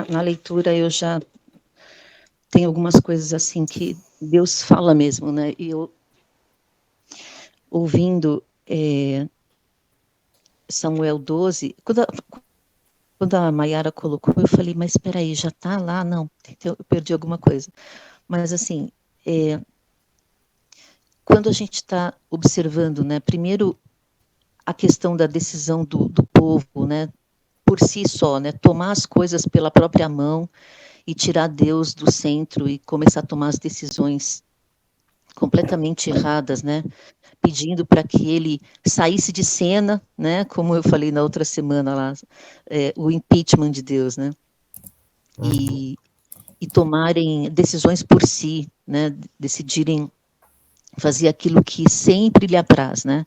na leitura eu já tenho algumas coisas assim que Deus fala mesmo, né? E eu, ouvindo Samuel 12, quando a Mayara colocou, eu falei, mas espera aí, já está lá? Não, eu perdi alguma coisa. Mas, assim, quando a gente está observando, né, primeiro, a questão da decisão do povo, né, por si só, né, tomar as coisas pela própria mão e tirar Deus do centro e começar a tomar as decisões completamente erradas, né, pedindo para que ele saísse de cena, né, como eu falei na outra semana lá, o impeachment de Deus, né, e tomarem decisões por si, né, decidirem fazer aquilo que sempre lhe apraz, né,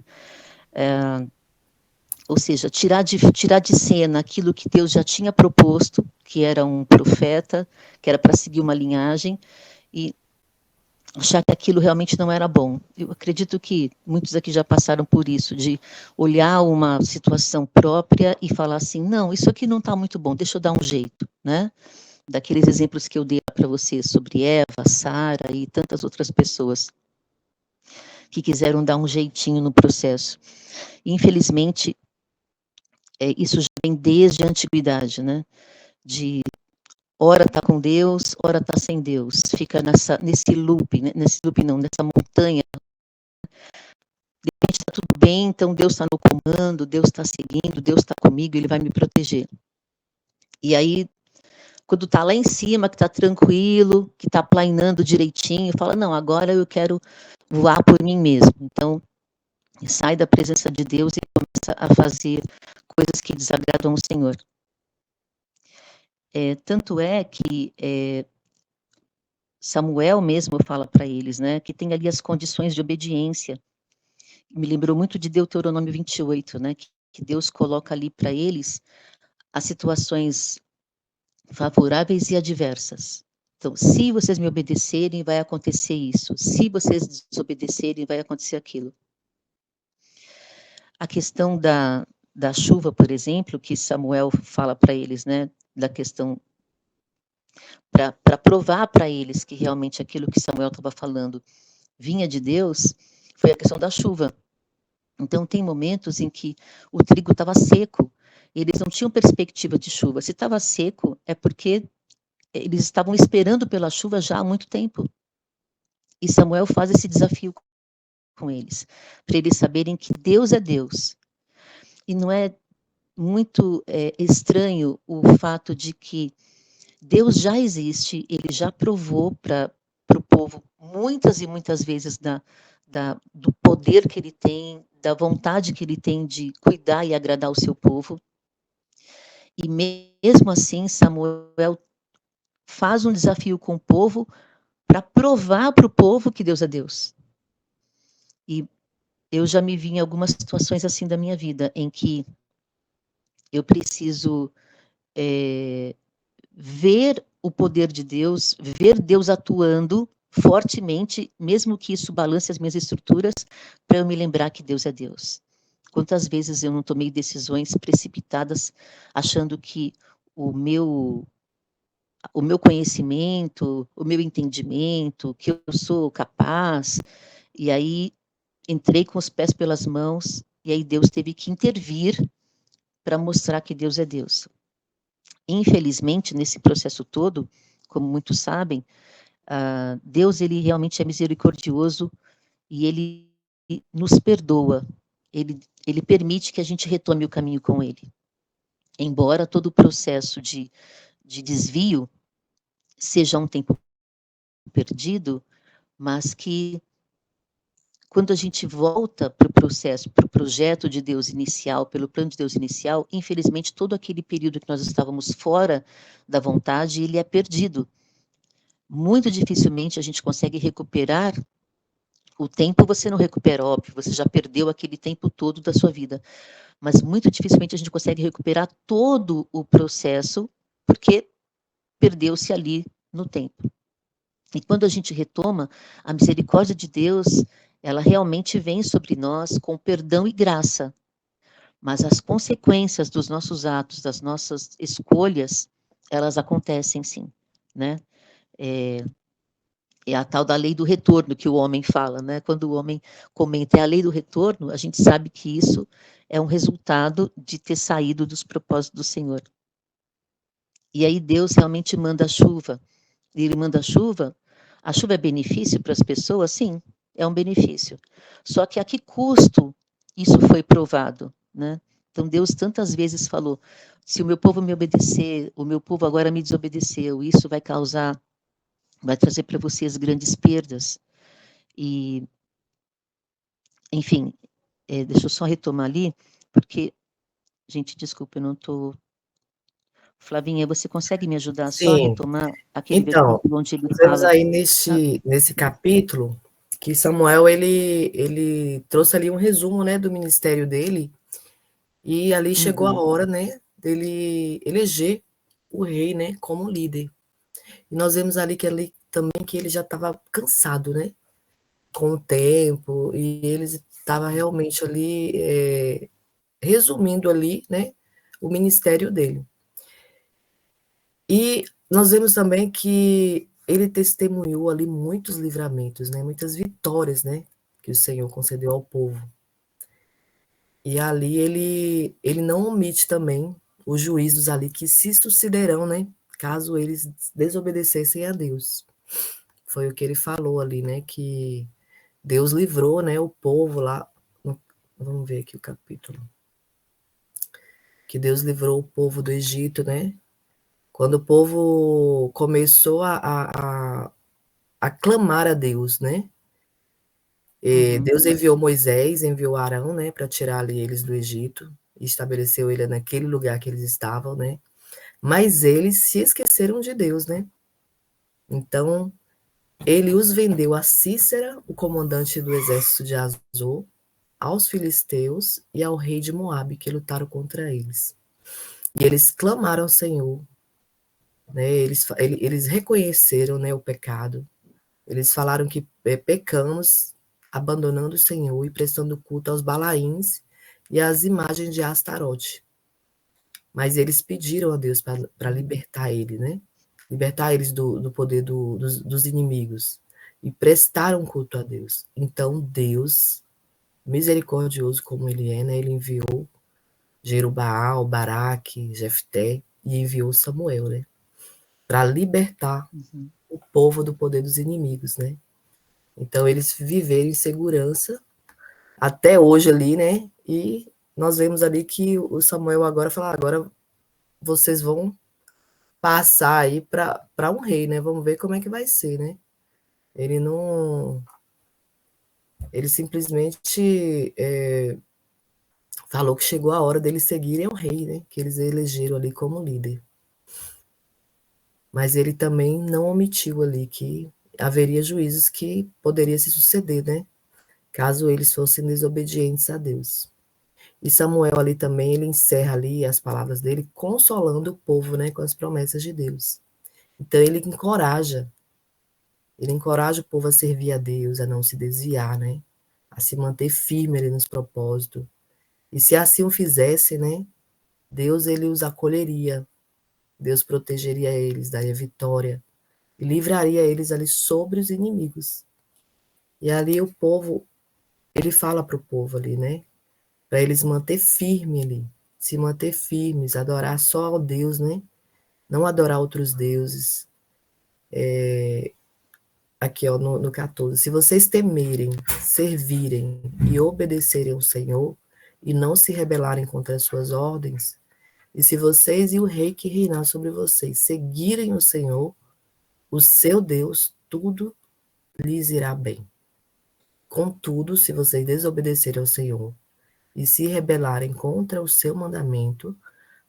ou seja, tirar de cena aquilo que Deus já tinha proposto, que era um profeta, que era para seguir uma linhagem, e achar que aquilo realmente não era bom. Eu acredito que muitos aqui já passaram por isso, de olhar uma situação própria e falar assim, não, isso aqui não está muito bom, deixa eu dar um jeito, né? Daqueles exemplos que eu dei para vocês sobre Eva, Sara e tantas outras pessoas que quiseram dar um jeitinho no processo. E, infelizmente, isso já vem desde a antiguidade, né? De ora está com Deus, ora está sem Deus. Fica nesse loop, né? Nessa montanha. De repente está tudo bem, então Deus está no comando, Deus está seguindo, Deus está comigo, Ele vai me proteger. E aí, quando está lá em cima, que está tranquilo, que está planeando direitinho, fala, não, agora eu quero voar por mim mesmo. Então, sai da presença de Deus e começa a fazer coisas que desagradam o Senhor. Tanto é que Samuel mesmo fala para eles, né, que tem ali as condições de obediência. Me lembrou muito de Deuteronômio 28, né, que Deus coloca ali para eles as situações favoráveis e adversas. Então, se vocês me obedecerem, vai acontecer isso. Se vocês desobedecerem, vai acontecer aquilo. A questão da chuva, por exemplo, que Samuel fala para eles, né, da questão para provar para eles que realmente aquilo que Samuel estava falando vinha de Deus, foi a questão da chuva. Então, tem momentos em que o trigo estava seco, eles não tinham perspectiva de chuva. Se estava seco, é porque eles estavam esperando pela chuva já há muito tempo. E Samuel faz esse desafio com eles, para eles saberem que Deus é Deus. E não é muito estranho o fato de que Deus já existe, ele já provou para o povo muitas e muitas vezes do poder que ele tem, da vontade que ele tem de cuidar e agradar o seu povo. E mesmo assim, Samuel faz um desafio com o povo para provar para o povo que Deus é Deus. E eu já me vi em algumas situações assim da minha vida, em que eu preciso ver o poder de Deus, ver Deus atuando fortemente, mesmo que isso balance as minhas estruturas, para eu me lembrar que Deus é Deus. Quantas vezes eu não tomei decisões precipitadas, achando que o meu conhecimento, o meu entendimento, que eu sou capaz, e aí entrei com os pés pelas mãos, e aí Deus teve que intervir para mostrar que Deus é Deus. Infelizmente, nesse processo todo, como muitos sabem, Deus ele realmente é misericordioso e ele nos perdoa. Ele permite que a gente retome o caminho com ele. Embora todo o processo de desvio seja um tempo perdido, mas que quando a gente volta para o processo, para o projeto de Deus inicial, pelo plano de Deus inicial, infelizmente todo aquele período que nós estávamos fora da vontade, ele é perdido. Muito dificilmente a gente consegue recuperar o tempo, você não recupera, óbvio, você já perdeu aquele tempo todo da sua vida, mas muito dificilmente a gente consegue recuperar todo o processo, porque perdeu-se ali no tempo. E quando a gente retoma, a misericórdia de Deus, ela realmente vem sobre nós com perdão e graça, mas as consequências dos nossos atos, das nossas escolhas, elas acontecem sim, né? É a tal da lei do retorno que o homem fala, né? Quando o homem comenta a lei do retorno, a gente sabe que isso é um resultado de ter saído dos propósitos do Senhor. E aí Deus realmente manda a chuva. Ele manda a chuva é benefício para as pessoas? Sim, é um benefício. Só que a que custo isso foi provado, né? Então Deus tantas vezes falou, se o meu povo me obedecer, o meu povo agora me desobedeceu, isso vai trazer para vocês grandes perdas. E, enfim, deixa eu só retomar ali, porque, gente, desculpa, eu não estou... Flavinha, você consegue me ajudar só a Sim. retomar aquele Então, versículo onde ele nós vemos fala... aí Ah, nesse capítulo que Samuel ele trouxe ali um resumo, né, do ministério dele, e ali chegou a uhum, hora, né, dele eleger o rei, né, como líder. E nós vemos ali que ele já estava cansado, né, com o tempo, e ele estava realmente ali resumindo ali, né, o ministério dele. E nós vemos também que ele testemunhou ali muitos livramentos, né, muitas vitórias, né, que o Senhor concedeu ao povo. E ali ele não omite também os juízos ali que se sucederão, né, caso eles desobedecessem a Deus. Foi o que ele falou ali, né, que Deus livrou, né, o povo lá, vamos ver aqui o capítulo, que Deus livrou o povo do Egito, né, quando o povo começou a clamar a Deus, né, uhum, Deus enviou Moisés, enviou Arão, né, para tirar ali eles do Egito, e estabeleceu ele naquele lugar que eles estavam, né, mas eles se esqueceram de Deus, né, então ele os vendeu a Císera, o comandante do exército de Azor, aos filisteus e ao rei de Moabe, que lutaram contra eles. E eles clamaram ao Senhor, né? Eles reconheceram, né, o pecado. Eles falaram que pecamos, abandonando o Senhor e prestando culto aos Balaíns e às imagens de Astarote. Mas eles pediram a Deus para libertar ele, né? Libertar eles do poder dos inimigos. E prestaram culto a Deus. Então Deus, misericordioso como ele é, né? Ele enviou Jerubaal, Baraque, Jefté e enviou Samuel, né? Para libertar uhum. o povo do poder dos inimigos, né? Então eles viveram em segurança até hoje ali, né? E nós vemos ali que o Samuel agora fala, agora vocês vão passar aí para um rei, né? Vamos ver como é que vai ser, né? Ele não, ele simplesmente falou que chegou a hora deles seguirem o rei, né? Que eles elegeram ali como líder. Mas ele também não omitiu ali que haveria juízos que poderia se suceder, né? Caso eles fossem desobedientes a Deus. E Samuel ali também, ele encerra ali as palavras dele, consolando o povo, né, com as promessas de Deus. Então ele encoraja o povo a servir a Deus, a não se desviar, né, a se manter firme ali nos propósitos. E se assim o fizesse, né, Deus ele os acolheria, Deus protegeria eles, daria vitória e livraria eles ali sobre os inimigos. E ali o povo, ele fala para o povo ali, né, para eles manter firme ali, se manter firmes, adorar só ao Deus, né? Não adorar outros deuses. Aqui, ó, no 14. Se vocês temerem, servirem e obedecerem ao Senhor, e não se rebelarem contra as suas ordens, e se vocês e o rei que reinar sobre vocês seguirem o Senhor, o seu Deus, tudo lhes irá bem. Contudo, se vocês desobedecerem ao Senhor e se rebelarem contra o seu mandamento,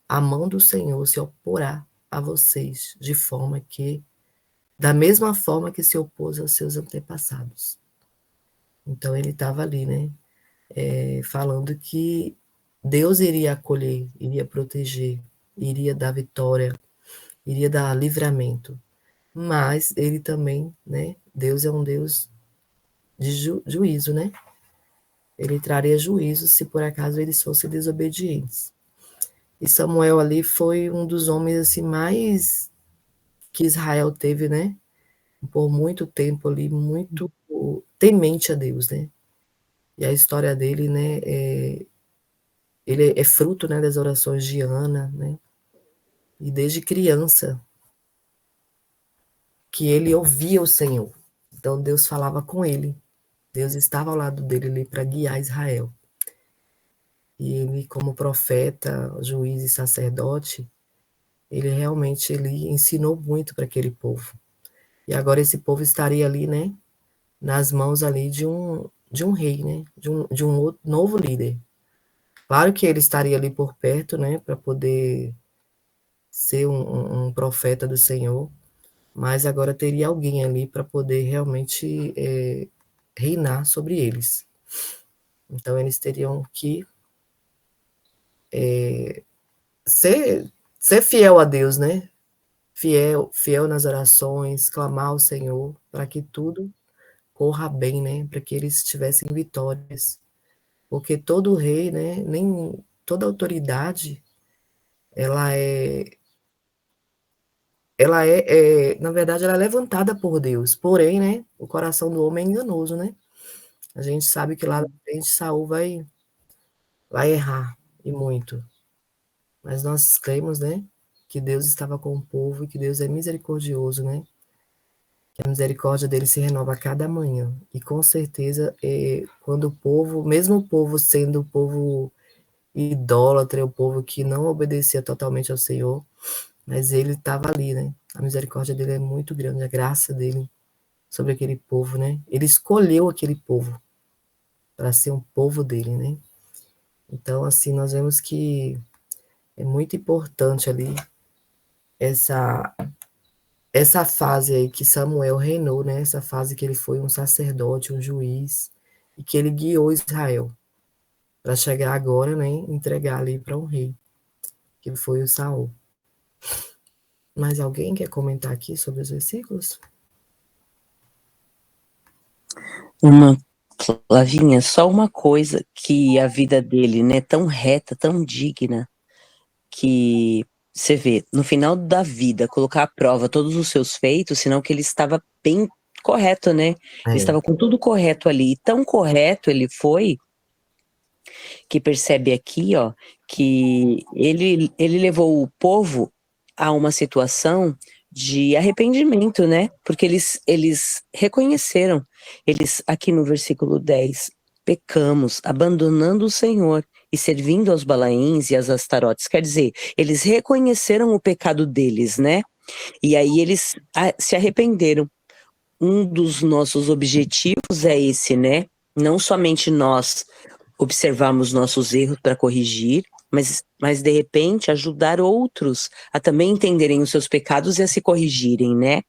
a mão do Senhor se oporá a vocês, da mesma forma que se opôs aos seus antepassados. Então ele estava ali, né, falando que Deus iria acolher, iria proteger, iria dar vitória, iria dar livramento. Mas ele também, né, Deus é um Deus de juízo, né? Ele traria juízo se por acaso eles fossem desobedientes. E Samuel ali foi um dos homens assim mais que Israel teve, né? Por muito tempo ali, muito temente a Deus, né? E a história dele, né, ele é fruto, né, das orações de Ana, né? E desde criança que ele ouvia o Senhor. Então Deus falava com ele. Deus estava ao lado dele ali para guiar Israel. E ele, como profeta, juiz e sacerdote, ele realmente ele ensinou muito para aquele povo. E agora esse povo estaria ali, né, nas mãos ali de um rei, né, de um novo líder. Claro que ele estaria ali por perto, né, para poder ser um profeta do Senhor, mas agora teria alguém ali para poder realmente reinar sobre eles. Então eles teriam que ser fiel a Deus, né? Fiel nas orações, clamar ao Senhor para que tudo corra bem, né? Para que eles tivessem vitórias. Porque todo rei, né? Nem toda autoridade, ela na verdade, ela é levantada por Deus. Porém, né? O coração do homem é enganoso, né? A gente sabe que lá na frente Saul vai errar e muito. Mas nós cremos, né? Que Deus estava com o povo e que Deus é misericordioso, né? Que a misericórdia dele se renova a cada manhã. E com certeza, quando o povo, mesmo o povo sendo o povo idólatra, o povo que não obedecia totalmente ao Senhor, mas ele estava ali, né? A misericórdia dele é muito grande, a graça dele sobre aquele povo, né? Ele escolheu aquele povo para ser um povo dele, né? Então, assim, nós vemos que é muito importante ali essa essa fase aí que Samuel reinou, né? Essa fase que ele foi um sacerdote, um juiz, e que ele guiou Israel para chegar agora, né? Entregar ali para um rei, que foi o Saul. Mais alguém quer comentar aqui sobre os versículos? Flavinha, só uma coisa que a vida dele, né, tão reta, tão digna, que você vê, no final da vida, colocar à prova todos os seus feitos, senão que ele estava bem correto, né? Ele estava com tudo correto ali, e tão correto ele foi, que percebe aqui, ó, que ele levou o povo a uma situação de arrependimento, né? Porque eles reconheceram, eles, aqui no versículo 10, pecamos, abandonando o Senhor e servindo aos Balaíns e às Astarotes. Quer dizer, eles reconheceram o pecado deles, né? E aí eles se arrependeram. Um dos nossos objetivos é esse, né? Não somente nós observarmos nossos erros para corrigir, mas de repente ajudar outros a também entenderem os seus pecados e a se corrigirem, né?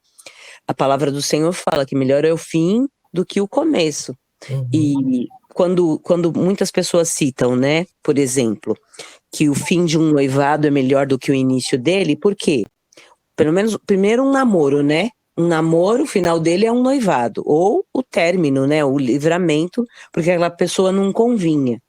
A palavra do Senhor fala que melhor é o fim do que o começo. Uhum. E quando muitas pessoas citam, né, por exemplo, que o fim de um noivado é melhor do que o início dele, por quê? Pelo menos, primeiro um namoro, né? Um namoro, o final dele é um noivado, ou o término, né, o livramento, porque aquela pessoa não convinha.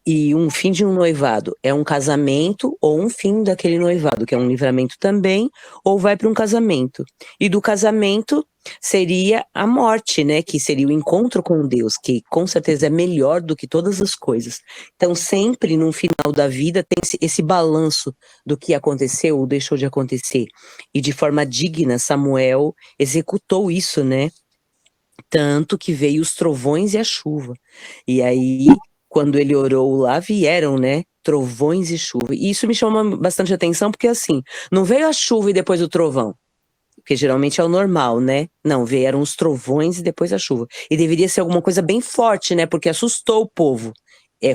E um fim de um noivado é um casamento ou um fim daquele noivado, que é um livramento também, ou vai para um casamento. E do casamento seria a morte, né, que seria o encontro com Deus, que com certeza é melhor do que todas as coisas. Então sempre no final da vida tem esse balanço do que aconteceu ou deixou de acontecer. E de forma digna, Samuel executou isso, né? Tanto que veio os trovões e a chuva. E aí, quando ele orou lá, vieram, né, trovões e chuva. E isso me chama bastante atenção, porque assim, não veio a chuva e depois o trovão, porque geralmente é o normal, né? Não, vieram os trovões e depois a chuva. E deveria ser alguma coisa bem forte, né, porque assustou o povo.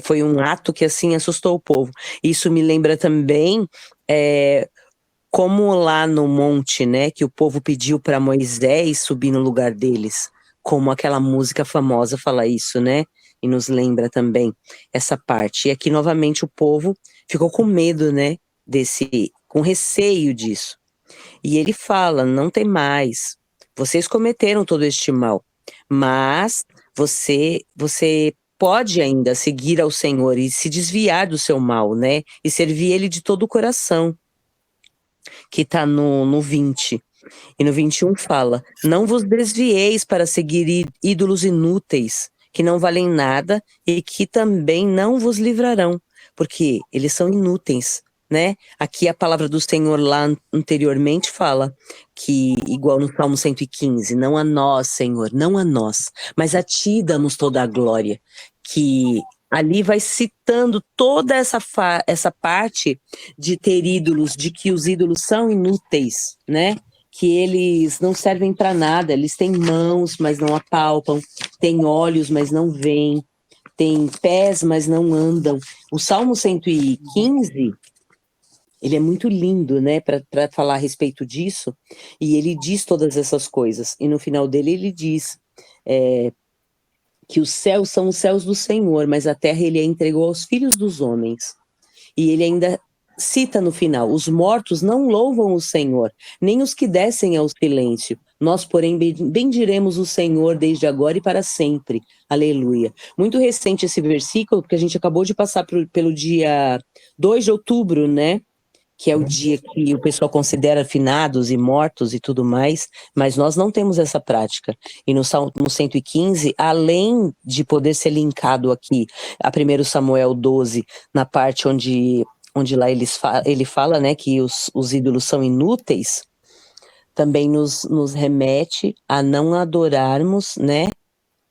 Foi um ato que, assim, assustou o povo. Isso me lembra também como lá no monte, né, que o povo pediu para Moisés subir no lugar deles, como aquela música famosa fala isso, né, e nos lembra também essa parte. E aqui novamente o povo ficou com medo, né, com receio disso. E ele fala, não tem mais, vocês cometeram todo este mal, mas você pode ainda seguir ao Senhor e se desviar do seu mal, né? E servir Ele de todo o coração, que está no 20. E no 21 fala: não vos desvieis para seguir ídolos inúteis, que não valem nada e que também não vos livrarão, porque eles são inúteis, né? Aqui a palavra do Senhor lá anteriormente fala que, igual no Salmo 115, não a nós, Senhor, não a nós, mas a ti damos toda a glória, que ali vai citando toda essa parte de ter ídolos, de que os ídolos são inúteis, né? Que eles não servem para nada, eles têm mãos, mas não apalpam, têm olhos, mas não veem, têm pés, mas não andam. O Salmo 115, ele é muito lindo, né, para falar a respeito disso, e ele diz todas essas coisas, e no final dele ele diz que os céus são os céus do Senhor, mas a terra ele a entregou aos filhos dos homens. E ele ainda cita no final: os mortos não louvam o Senhor, nem os que descem ao silêncio. Nós, porém, bendiremos o Senhor desde agora e para sempre. Aleluia. Muito recente esse versículo, porque a gente acabou de passar pelo dia 2 de outubro, né? Que é o dia que o pessoal considera finados e mortos e tudo mais, mas nós não temos essa prática. E no 115, além de poder ser linkado aqui a 1 Samuel 12, na parte onde lá ele fala, né, que os ídolos são inúteis, também nos remete a não adorarmos, né,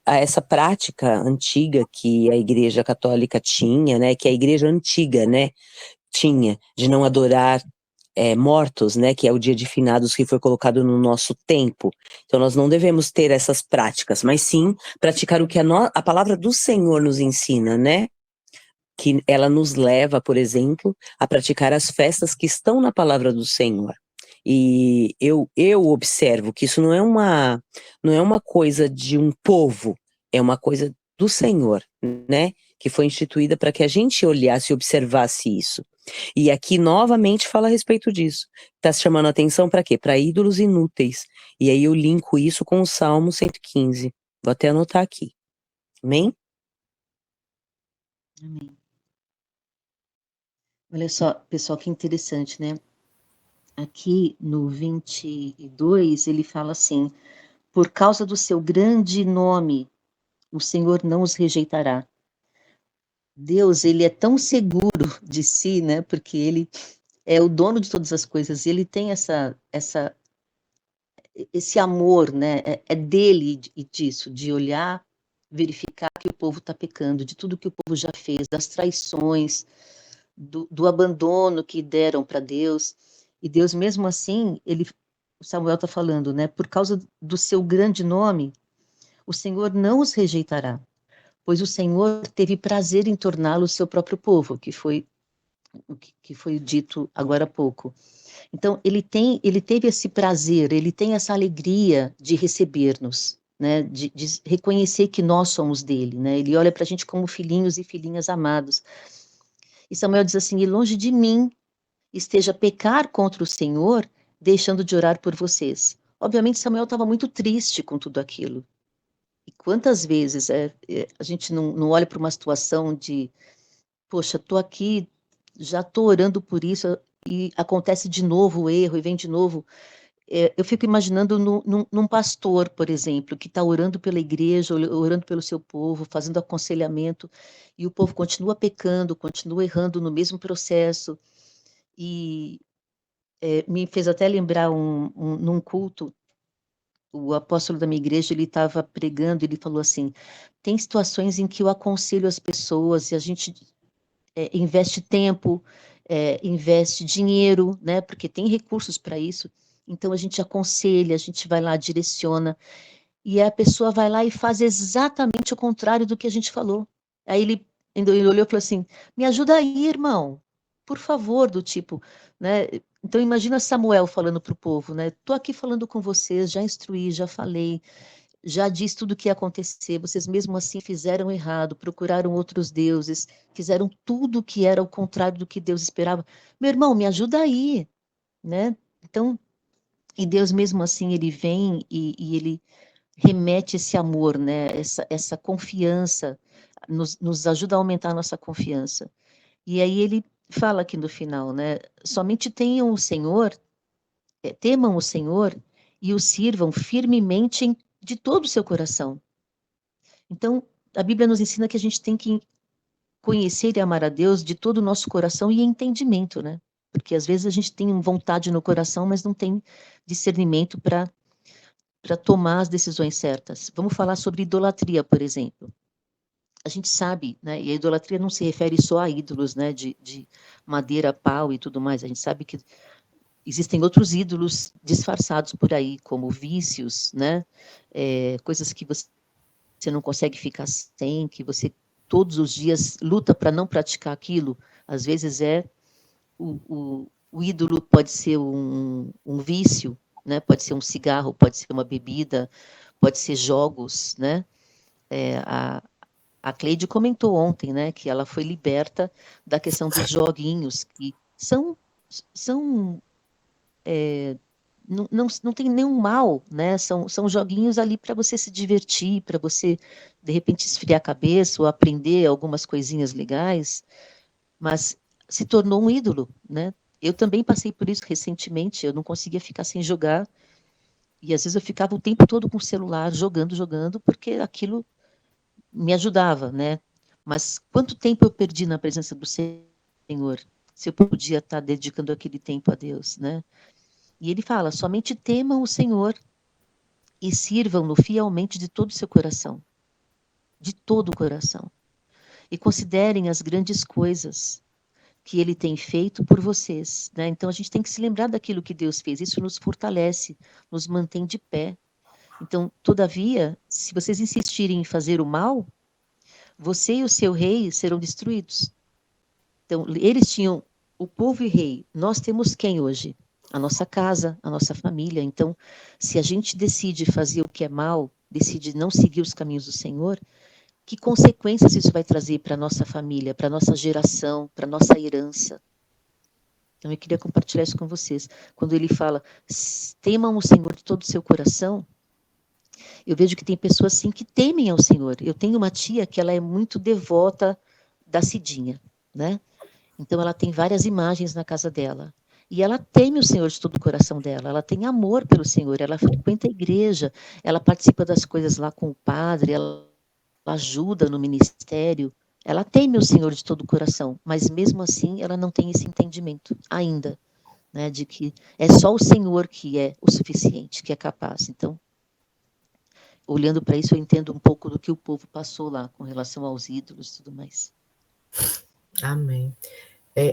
a essa prática antiga que a Igreja Católica tinha, né, que a Igreja antiga, né, tinha, de não adorar mortos, né, que é o dia de finados que foi colocado no nosso tempo. Então nós não devemos ter essas práticas, mas sim praticar o que a palavra do Senhor nos ensina, né, que ela nos leva, por exemplo, a praticar as festas que estão na palavra do Senhor. E eu observo que isso não é uma coisa de um povo, é uma coisa do Senhor, né, que foi instituída para que a gente olhasse e observasse isso. E aqui novamente fala a respeito disso. Está chamando a atenção para quê? Para ídolos inúteis. E aí eu linko isso com o Salmo 115. Vou até anotar aqui. Amém? Amém. Olha só, pessoal, que interessante, né? Aqui no 22, ele fala assim: por causa do seu grande nome, o Senhor não os rejeitará. Deus, ele é tão seguro de si, né? Porque ele é o dono de todas as coisas, ele tem esse amor, né? É dele e disso, de olhar, verificar que o povo está pecando, de tudo que o povo já fez, das traições, do abandono que deram para Deus. E Deus, mesmo assim, o Samuel está falando, né? Por causa do seu grande nome, o Senhor não os rejeitará, pois o Senhor teve prazer em torná-lo seu próprio povo, que foi o que foi dito agora há pouco. Então, ele teve esse prazer, ele tem essa alegria de receber-nos, né? De reconhecer que nós somos dele, né? Ele olha para a gente como filhinhos e filhinhas amados. E Samuel diz assim: e longe de mim esteja pecar contra o Senhor, deixando de orar por vocês. Obviamente, Samuel estava muito triste com tudo aquilo. E quantas vezes a gente não olha para uma situação de, poxa, estou aqui, já estou orando por isso, e acontece de novo o erro, e vem de novo. Eu fico imaginando num pastor, por exemplo, que está orando pela igreja, orando pelo seu povo, fazendo aconselhamento, e o povo continua pecando, continua errando no mesmo processo. E me fez até lembrar num culto, o apóstolo da minha igreja, ele estava pregando, ele falou assim: tem situações em que eu aconselho as pessoas e a gente investe tempo, investe dinheiro, né? Porque tem recursos para isso. Então a gente aconselha, a gente vai lá, direciona, e a pessoa vai lá e faz exatamente o contrário do que a gente falou. Aí ele olhou e falou assim: me ajuda aí, irmão, por favor, do tipo, né? Então imagina Samuel falando para o povo, né? Tô aqui falando com vocês, já instruí, já falei, já disse tudo o que ia acontecer, vocês mesmo assim fizeram errado, procuraram outros deuses, fizeram tudo o que era o contrário do que Deus esperava. Meu irmão, me ajuda aí, né? Então, e Deus mesmo assim, ele vem e ele remete esse amor, né? Essa confiança. nos ajuda a aumentar a nossa confiança. E aí ele fala aqui no final, né? Somente temam o Senhor e o sirvam firmemente de todo o seu coração. Então, a Bíblia nos ensina que a gente tem que conhecer e amar a Deus de todo o nosso coração e entendimento, né? Porque às vezes a gente tem vontade no coração, mas não tem discernimento para tomar as decisões certas. Vamos falar sobre idolatria, por exemplo. A gente sabe, né? E a idolatria não se refere só a ídolos, né? De madeira, pau e tudo mais. A gente sabe que existem outros ídolos disfarçados por aí, como vícios, né? Coisas que você não consegue ficar sem, que você todos os dias luta para não praticar aquilo. Às vezes o ídolo pode ser um vício, né? Pode ser um cigarro, pode ser uma bebida, pode ser jogos, né? A Cleide comentou ontem, né, que ela foi liberta da questão dos joguinhos, que são não tem nenhum mal, né? São joguinhos ali para você se divertir, para você, de repente, esfriar a cabeça ou aprender algumas coisinhas legais, mas se tornou um ídolo, né? Eu também passei por isso recentemente, eu não conseguia ficar sem jogar, e às vezes eu ficava o tempo todo com o celular, jogando, porque aquilo me ajudava, né? Mas quanto tempo eu perdi na presença do Senhor, se eu podia estar dedicando aquele tempo a Deus, né? E ele fala, somente temam o Senhor e sirvam-no fielmente de todo o seu coração, de todo o coração. E considerem as grandes coisas que ele tem feito por vocês, né? Então a gente tem que se lembrar daquilo que Deus fez, isso nos fortalece, nos mantém de pé. Então, todavia, se vocês insistirem em fazer o mal, você e o seu rei serão destruídos. Então, eles tinham o povo e rei. Nós temos quem hoje? A nossa casa, a nossa família. Então, se a gente decide fazer o que é mal, decide não seguir os caminhos do Senhor, que consequências isso vai trazer para a nossa família, para a nossa geração, para a nossa herança? Então, eu queria compartilhar isso com vocês. Quando ele fala, temam o Senhor de todo o seu coração, eu vejo que tem pessoas, sim, que temem ao Senhor. Eu tenho uma tia que ela é muito devota da Cidinha, né? Então, ela tem várias imagens na casa dela. E ela teme o Senhor de todo o coração dela. Ela tem amor pelo Senhor. Ela frequenta a igreja. Ela participa das coisas lá com o padre. Ela ajuda no ministério. Ela teme o Senhor de todo o coração. Mas, mesmo assim, ela não tem esse entendimento ainda, né, de que é só o Senhor que é o suficiente, que é capaz. Então, olhando para isso, eu entendo um pouco do que o povo passou lá com relação aos ídolos e tudo mais. Amém.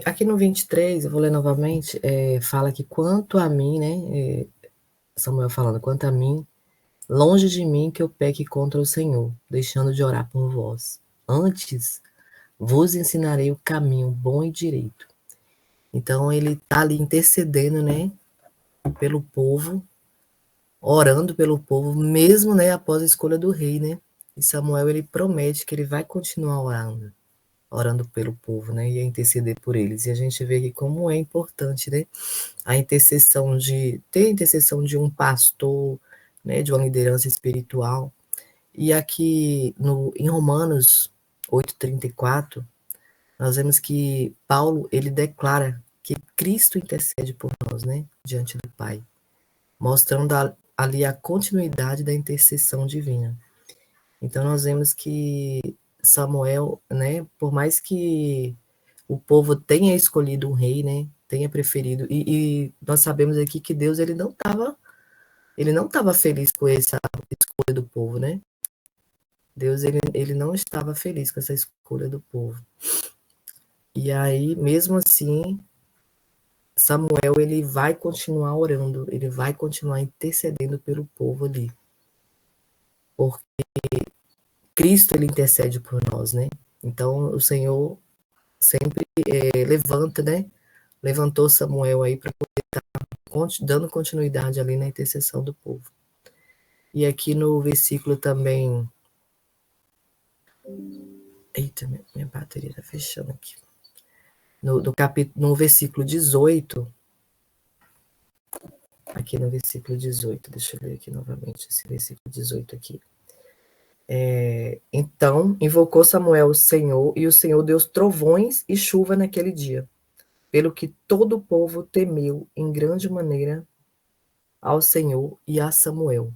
Aqui no 23, eu vou ler novamente, fala que quanto a mim, né, Samuel falando, quanto a mim, longe de mim que eu peque contra o Senhor, deixando de orar por vós. Antes, vos ensinarei o caminho bom e direito. Então, ele está ali intercedendo, né, pelo povo, orando pelo povo, mesmo, né, após a escolha do rei, né. E Samuel, ele promete que ele vai continuar orando pelo povo, né, e a interceder por eles. E a gente vê aqui como é importante, né, ter a intercessão de um pastor, né, de uma liderança espiritual. E aqui em Romanos 8:34, nós vemos que Paulo, ele declara que Cristo intercede por nós, né, diante do Pai, mostrando ali a continuidade da intercessão divina. Então nós vemos que Samuel, né, por mais que o povo tenha escolhido um rei, né, tenha preferido, e nós sabemos aqui que Deus ele não estava feliz com essa escolha do povo, né? Deus ele não estava feliz com essa escolha do povo. E aí, mesmo assim, Samuel ele vai continuar orando, ele vai continuar intercedendo pelo povo ali. Porque Cristo ele intercede por nós, né? Então, o Senhor sempre levanta, né? Levantou Samuel aí para poder estar dando continuidade ali na intercessão do povo. E aqui no versículo também. Eita, minha bateria tá fechando aqui. No versículo 18. Aqui no versículo 18, deixa eu ler aqui novamente esse versículo 18 aqui. Então invocou Samuel o Senhor, e o Senhor deu trovões e chuva naquele dia, pelo que todo o povo temeu em grande maneira ao Senhor e a Samuel.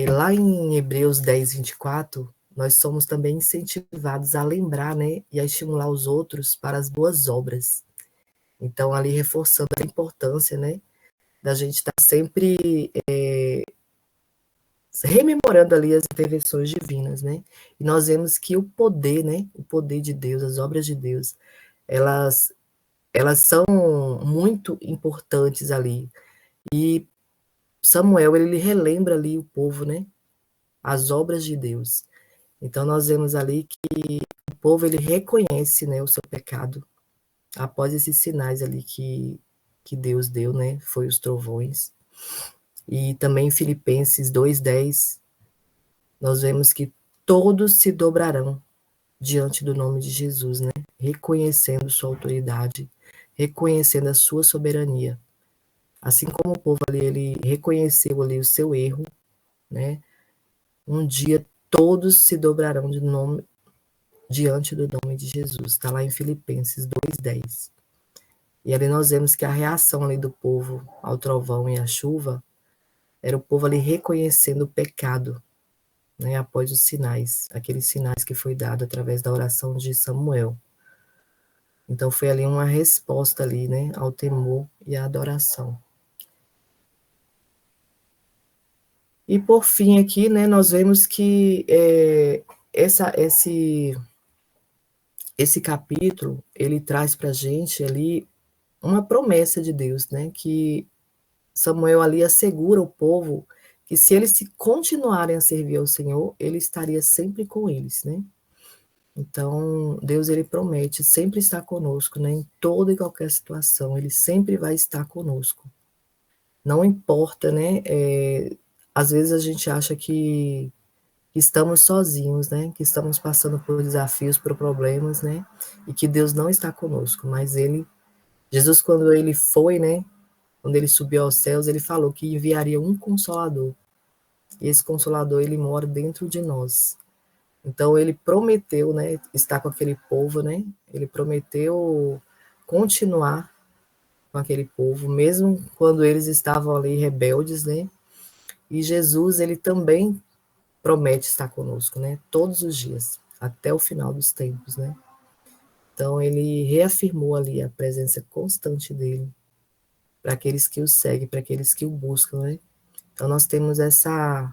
Lá em Hebreus 10, 24, nós somos também incentivados a lembrar, né, e a estimular os outros para as boas obras. Então, ali reforçando a importância, né, da gente estar sempre rememorando ali as intervenções divinas, né? E nós vemos que o poder, né, o poder de Deus, as obras de Deus, elas são muito importantes ali. E Samuel, ele relembra ali o povo, né, as obras de Deus. Então nós vemos ali que o povo ele reconhece, né, o seu pecado após esses sinais ali que Deus deu, né, foi os trovões. E também em Filipenses 2:10, nós vemos que todos se dobrarão diante do nome de Jesus, né, reconhecendo sua autoridade, reconhecendo a sua soberania. Assim como o povo ali, ele reconheceu ali o seu erro, né, um dia todos se dobrarão diante do nome de Jesus. Está lá em Filipenses 2:10. E ali nós vemos que a reação ali do povo ao trovão e à chuva era o povo ali reconhecendo o pecado, né, após os sinais, aqueles sinais que foi dado através da oração de Samuel. Então foi ali uma resposta ali, né, ao temor e à adoração. E por fim aqui, né, nós vemos que esse capítulo, ele traz para a gente ali uma promessa de Deus, né, que Samuel ali assegura o povo que se eles se continuarem a servir ao Senhor, ele estaria sempre com eles, né? Então, Deus, ele promete sempre estar conosco, né, em toda e qualquer situação, ele sempre vai estar conosco. Não importa, né, às vezes a gente acha que estamos sozinhos, né, que estamos passando por desafios, por problemas, né, e que Deus não está conosco, mas Jesus, quando ele foi, né, quando ele subiu aos céus, ele falou que enviaria um consolador, e esse consolador, ele mora dentro de nós. Então, ele prometeu, né, estar com aquele povo, né, ele prometeu continuar com aquele povo, mesmo quando eles estavam ali rebeldes, né, e Jesus, ele também promete estar conosco, né, todos os dias, até o final dos tempos, né. Então, ele reafirmou ali a presença constante dele para aqueles que o seguem, para aqueles que o buscam, né. Então, nós temos essa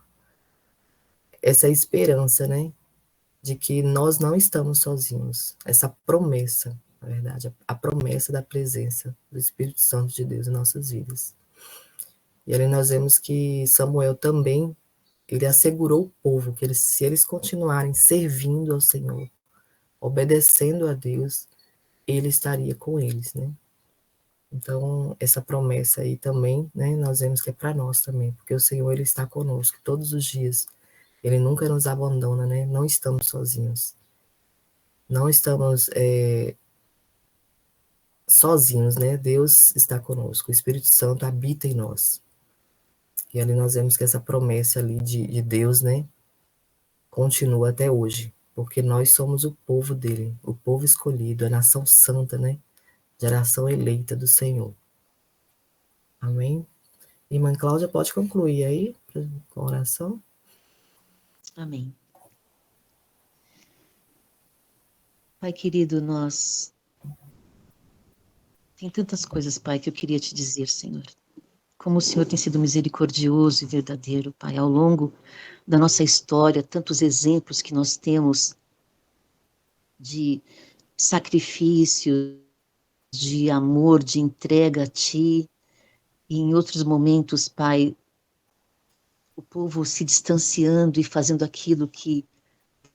esperança, né, de que nós não estamos sozinhos, essa promessa, na verdade, a promessa da presença do Espírito Santo de Deus em nossas vidas. E ali nós vemos que Samuel também, ele assegurou o povo que se eles continuarem servindo ao Senhor, obedecendo a Deus, ele estaria com eles, né? Então, essa promessa aí também, né, nós vemos que é para nós também, porque o Senhor, ele está conosco todos os dias. Ele nunca nos abandona, né? Não estamos sozinhos. Não estamos sozinhos, né? Deus está conosco. O Espírito Santo habita em nós. E ali nós vemos que essa promessa ali de Deus, né? Continua até hoje. Porque nós somos o povo dele, o povo escolhido, a nação santa, né? Geração eleita do Senhor. Amém? Irmã Cláudia, pode concluir aí com a oração? Amém. Pai querido, tem tantas coisas, Pai, que eu queria te dizer, Senhor. Como o Senhor tem sido misericordioso e verdadeiro, Pai, ao longo da nossa história, tantos exemplos que nós temos de sacrifício, de amor, de entrega a Ti, e em outros momentos, Pai, o povo se distanciando e fazendo aquilo que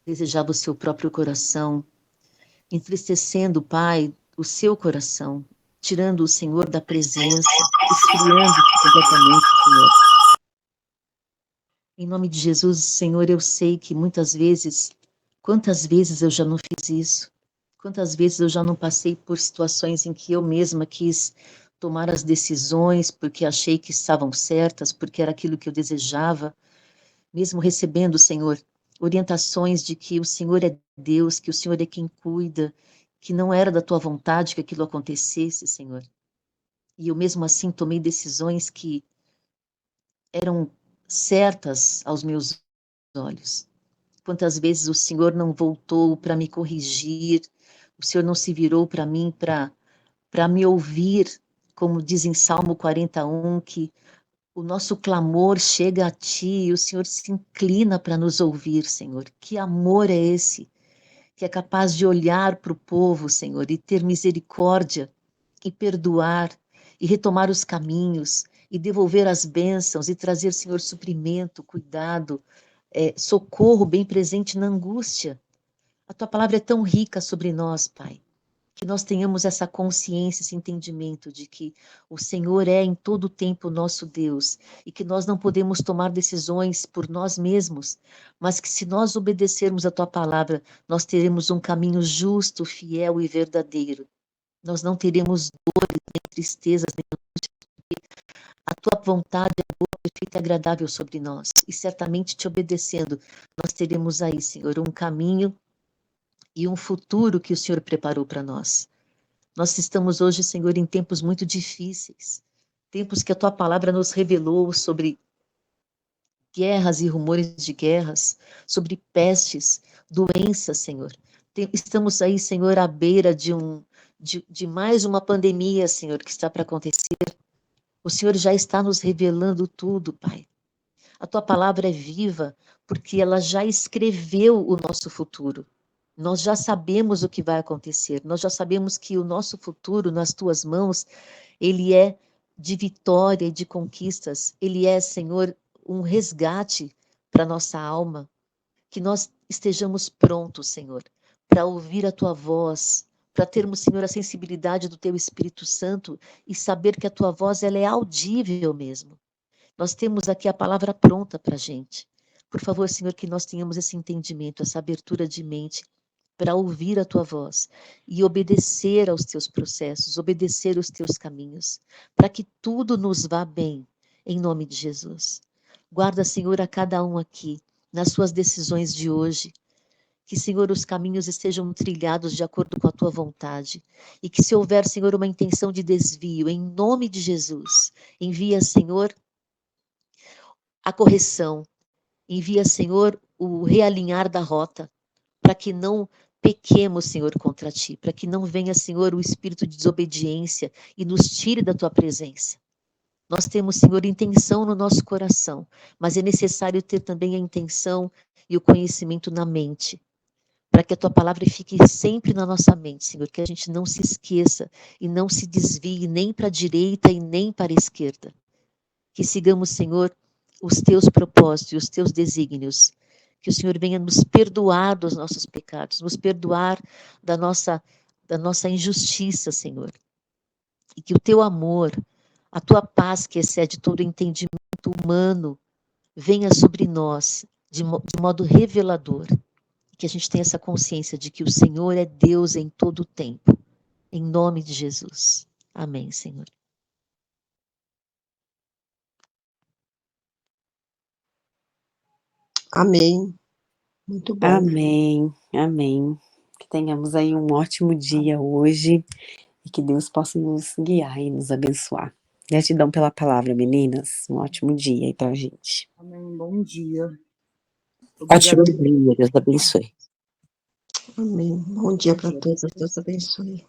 desejava o seu próprio coração, entristecendo, Pai, o seu coração, tirando o Senhor da presença, esfriando completamente, Senhor. Em nome de Jesus, Senhor, eu sei que muitas vezes, quantas vezes eu já não fiz isso? Quantas vezes eu já não passei por situações em que eu mesma quis tomar as decisões porque achei que estavam certas, porque era aquilo que eu desejava, mesmo recebendo, Senhor, orientações de que o Senhor é Deus, que o Senhor é quem cuida, que não era da tua vontade que aquilo acontecesse, Senhor. E eu mesmo assim tomei decisões que eram certas aos meus olhos. Quantas vezes o Senhor não voltou para me corrigir, o Senhor não se virou para mim para me ouvir, como diz em Salmo 41, que o nosso clamor chega a ti e o Senhor se inclina para nos ouvir, Senhor. Que amor é esse? Que é capaz de olhar para o povo, Senhor, e ter misericórdia, e perdoar, e retomar os caminhos, e devolver as bênçãos, e trazer, Senhor, suprimento, cuidado, socorro bem presente na angústia. A tua palavra é tão rica sobre nós, Pai, que nós tenhamos essa consciência, esse entendimento de que o Senhor é em todo o tempo nosso Deus e que nós não podemos tomar decisões por nós mesmos, mas que se nós obedecermos a tua palavra, nós teremos um caminho justo, fiel e verdadeiro. Nós não teremos dores, nem tristezas, nem angústia. A tua vontade é boa, perfeita e agradável sobre nós. E certamente te obedecendo, nós teremos aí, Senhor, um caminho e um futuro que o Senhor preparou para nós. Nós estamos hoje, Senhor, em tempos muito difíceis, tempos que a tua palavra nos revelou sobre guerras e rumores de guerras, sobre pestes, doenças, Senhor. Estamos aí, Senhor, à beira de mais uma pandemia, Senhor, que está para acontecer. O Senhor já está nos revelando tudo, Pai. A tua palavra é viva, porque ela já escreveu o nosso futuro. Nós já sabemos o que vai acontecer, nós já sabemos que o nosso futuro nas tuas mãos, ele é de vitória e de conquistas, ele é, Senhor, um resgate para nossa alma, que nós estejamos prontos, Senhor, para ouvir a tua voz, para termos, Senhor, a sensibilidade do teu Espírito Santo e saber que a tua voz ela é audível mesmo. Nós temos aqui a palavra pronta para a gente. Por favor, Senhor, que nós tenhamos esse entendimento, essa abertura de mente, para ouvir a tua voz e obedecer aos teus processos, obedecer os teus caminhos, para que tudo nos vá bem, em nome de Jesus. Guarda, Senhor, a cada um aqui, nas suas decisões de hoje, que, Senhor, os caminhos estejam trilhados de acordo com a tua vontade, e que se houver, Senhor, uma intenção de desvio, em nome de Jesus, envia, Senhor, a correção, envia, Senhor, o realinhar da rota, para que não pequemos, Senhor, contra ti, para que não venha, Senhor, o espírito de desobediência e nos tire da tua presença. Nós temos, Senhor, intenção no nosso coração, mas é necessário ter também a intenção e o conhecimento na mente, para que a tua palavra fique sempre na nossa mente, Senhor, que a gente não se esqueça e não se desvie nem para a direita e nem para a esquerda. Que sigamos, Senhor, os teus propósitos e os teus desígnios. Que o Senhor venha nos perdoar dos nossos pecados, nos perdoar da nossa injustiça, Senhor. E que o teu amor, a tua paz que excede todo entendimento humano, venha sobre nós de modo revelador. E que a gente tenha essa consciência de que o Senhor é Deus em todo o tempo. Em nome de Jesus. Amém, Senhor. Amém. Muito bom. Amém, amém. Que tenhamos aí um ótimo dia hoje e que Deus possa nos guiar e nos abençoar. Gratidão pela palavra, meninas. Um ótimo dia aí pra gente. Amém. Bom dia. Ótimo dia, Deus abençoe. Amém. Bom dia para todos. Deus abençoe.